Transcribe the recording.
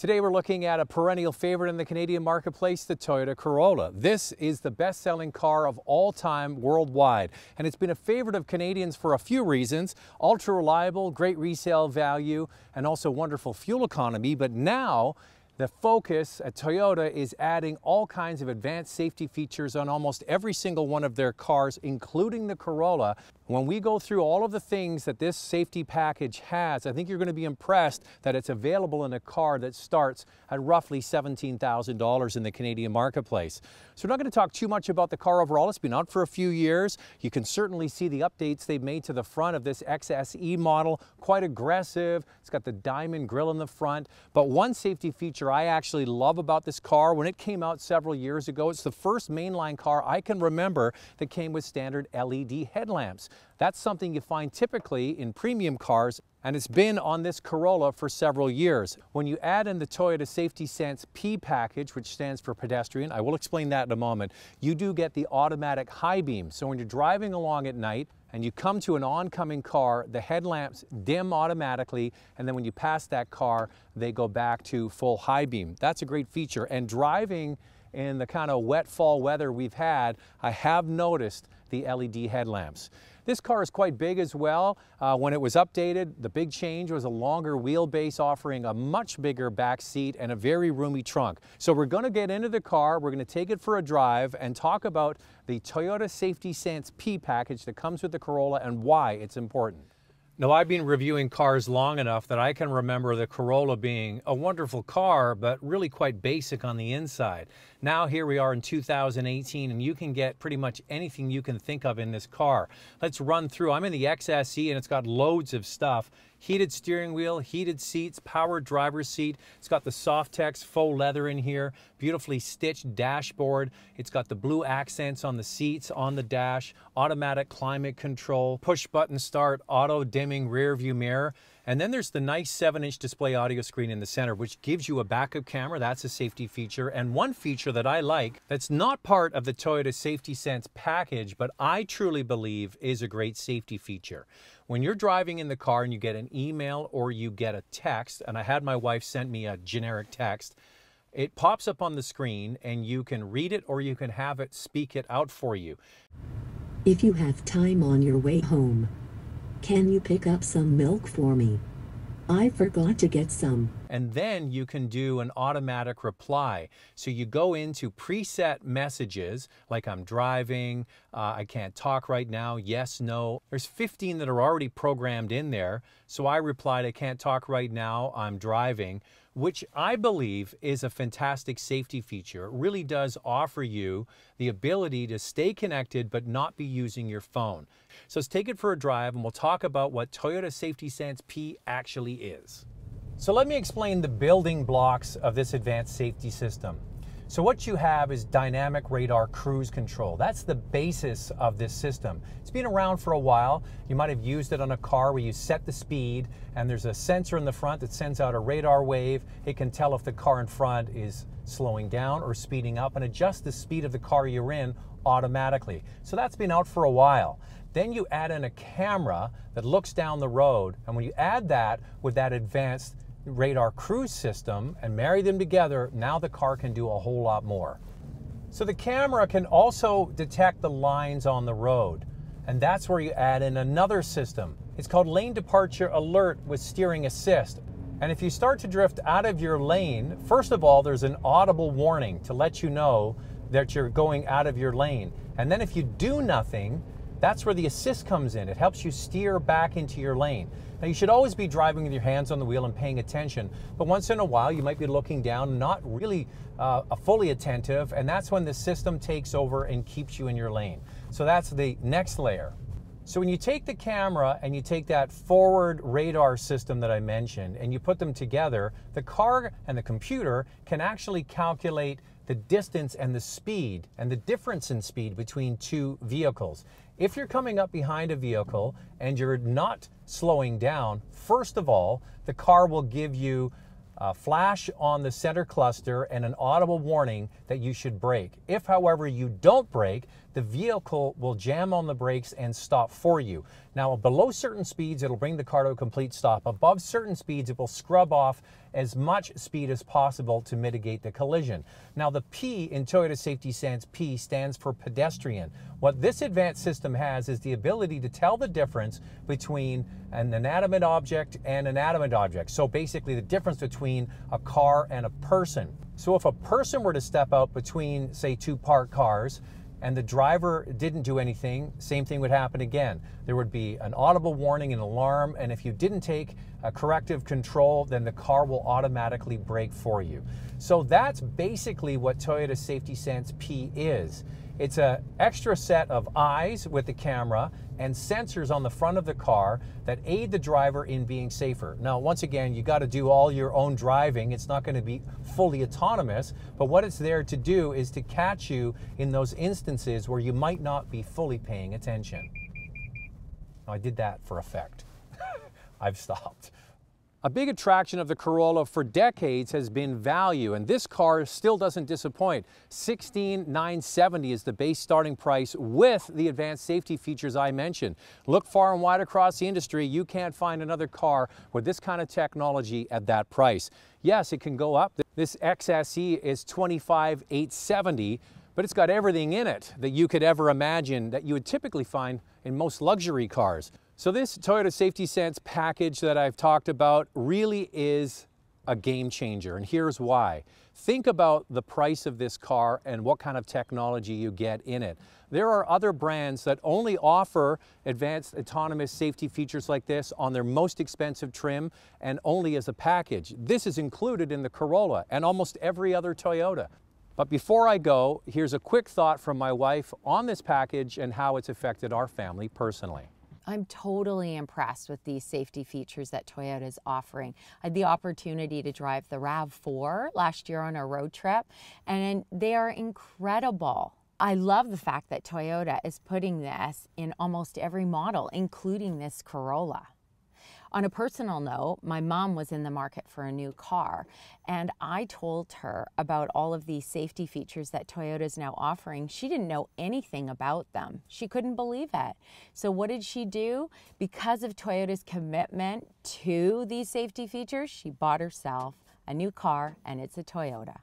Today we're looking at a perennial favorite in the Canadian marketplace, the Toyota Corolla. This is the best-selling car of all time worldwide, and it's been a favorite of Canadians for a few reasons: ultra reliable, great resale value, and also wonderful fuel economy. But now the focus at Toyota is adding all kinds of advanced safety features on almost every single one of their cars, including the Corolla. When we go through all of the things that this safety package has, I think you're going to be impressed that it's available in a car that starts at roughly $17,000 in the Canadian marketplace. So we're not going to talk too much about the car overall. It's been out for a few years. You can certainly see the updates they've made to the front of this XSE model. Quite aggressive. It's got the diamond grille in the front. But one safety feature I actually love about this car, when it came out several years ago, it's the first mainline car I can remember that came with standard LED headlamps. That's something you find typically in premium cars, and it's been on this Corolla for several years. When you add in the Toyota Safety Sense P package, which stands for pedestrian, I will explain that in a moment, you do get the automatic high beam. So when you're driving along at night and you come to an oncoming car, the headlamps dim automatically, and then when you pass that car, they go back to full high beam. That's a great feature. And driving in the kind of wet fall weather we've had, I have noticed the LED headlamps. This car is quite big as well. When it was updated, the big change was a longer wheelbase offering a much bigger back seat and a very roomy trunk. So we're going to get into the car, we're going to take it for a drive and talk about the Toyota Safety Sense P package that comes with the Corolla and why it's important. Now, I've been reviewing cars long enough that I can remember the Corolla being a wonderful car, but really quite basic on the inside. Now here we are in 2018, and you can get pretty much anything you can think of in this car. Let's run through. I'm in the XSE, and it's got loads of stuff. Heated steering wheel, heated seats, powered driver's seat. It's got the Softex faux leather in here, beautifully stitched dashboard. It's got the blue accents on the seats, on the dash, automatic climate control, push button start, auto dimming rear view mirror. And then there's the nice 7-inch display audio screen in the center, which gives you a backup camera. That's a safety feature. And one feature that I like that's not part of the Toyota Safety Sense package, but I truly believe is a great safety feature. When you're driving in the car and you get an email or you get a text, and I had my wife send me a generic text, it pops up on the screen and you can read it or you can have it speak it out for you. If you have time on your way home, can you pick up some milk for me? I forgot to get some. And then you can do an automatic reply. So you go into preset messages, like I'm driving, I can't talk right now, yes, no. There's 15 that are already programmed in there. So I replied, I can't talk right now, I'm driving, which I believe is a fantastic safety feature. It really does offer you the ability to stay connected but not be using your phone. So let's take it for a drive and we'll talk about what Toyota Safety Sense P actually is. So let me explain the building blocks of this advanced safety system. So what you have is dynamic radar cruise control. That's the basis of this system. It's been around for a while. You might have used it on a car where you set the speed and there's a sensor in the front that sends out a radar wave. It can tell if the car in front is slowing down or speeding up and adjust the speed of the car you're in automatically. So that's been out for a while. Then you add in a camera that looks down the road, and when you add that with that advanced radar cruise system and marry them together, now the car can do a whole lot more. So the camera can also detect the lines on the road, and that's where you add in another system. It's called Lane Departure Alert with Steering Assist. And if you start to drift out of your lane, first of all, there's an audible warning to let you know that you're going out of your lane. And then if you do nothing, that's where the assist comes in. It helps you steer back into your lane. Now, you should always be driving with your hands on the wheel and paying attention, but once in a while you might be looking down, not really fully attentive, and that's when the system takes over and keeps you in your lane. So that's the next layer. So when you take the camera and you take that forward radar system that I mentioned and you put them together, the car and the computer can actually calculate the distance and the speed and the difference in speed between two vehicles. If you're coming up behind a vehicle and you're not slowing down, first of all, the car will give you a flash on the center cluster and an audible warning that you should brake. If, however, you don't brake, the vehicle will jam on the brakes and stop for you. Now, below certain speeds, it'll bring the car to a complete stop. Above certain speeds, it will scrub off as much speed as possible to mitigate the collision. Now the P in Toyota Safety Sense P stands for pedestrian. What this advanced system has is the ability to tell the difference between an inanimate object and an animate object. So basically the difference between a car and a person. So if a person were to step out between, say, two parked cars, and the driver didn't do anything, same thing would happen again. There would be an audible warning, an alarm, and if you didn't take a corrective control, then the car will automatically brake for you. So that's basically what Toyota Safety Sense P is. It's an extra set of eyes with the camera and sensors on the front of the car that aid the driver in being safer. Now, once again, you got to do all your own driving. It's not going to be fully autonomous, but what it's there to do is to catch you in those instances where you might not be fully paying attention. Now, I did that for effect. I've stopped. A big attraction of the Corolla for decades has been value, and this car still doesn't disappoint. $16,970 is the base starting price with the advanced safety features I mentioned. Look far and wide across the industry, you can't find another car with this kind of technology at that price. Yes, it can go up. This XSE is $25,870, but it's got everything in it that you could ever imagine that you would typically find in most luxury cars. So this Toyota Safety Sense package that I've talked about really is a game changer, and here's why. Think about the price of this car and what kind of technology you get in it. There are other brands that only offer advanced autonomous safety features like this on their most expensive trim and only as a package. This is included in the Corolla and almost every other Toyota. But before I go, here's a quick thought from my wife on this package and how it's affected our family personally. I'm totally impressed with these safety features that Toyota is offering. I had the opportunity to drive the RAV4 last year on a road trip, and they are incredible. I love the fact that Toyota is putting this in almost every model, including this Corolla. On a personal note, my mom was in the market for a new car, and I told her about all of these safety features that Toyota is now offering. She didn't know anything about them. She couldn't believe it. So what did she do? Because of Toyota's commitment to these safety features, she bought herself a new car, and it's a Toyota.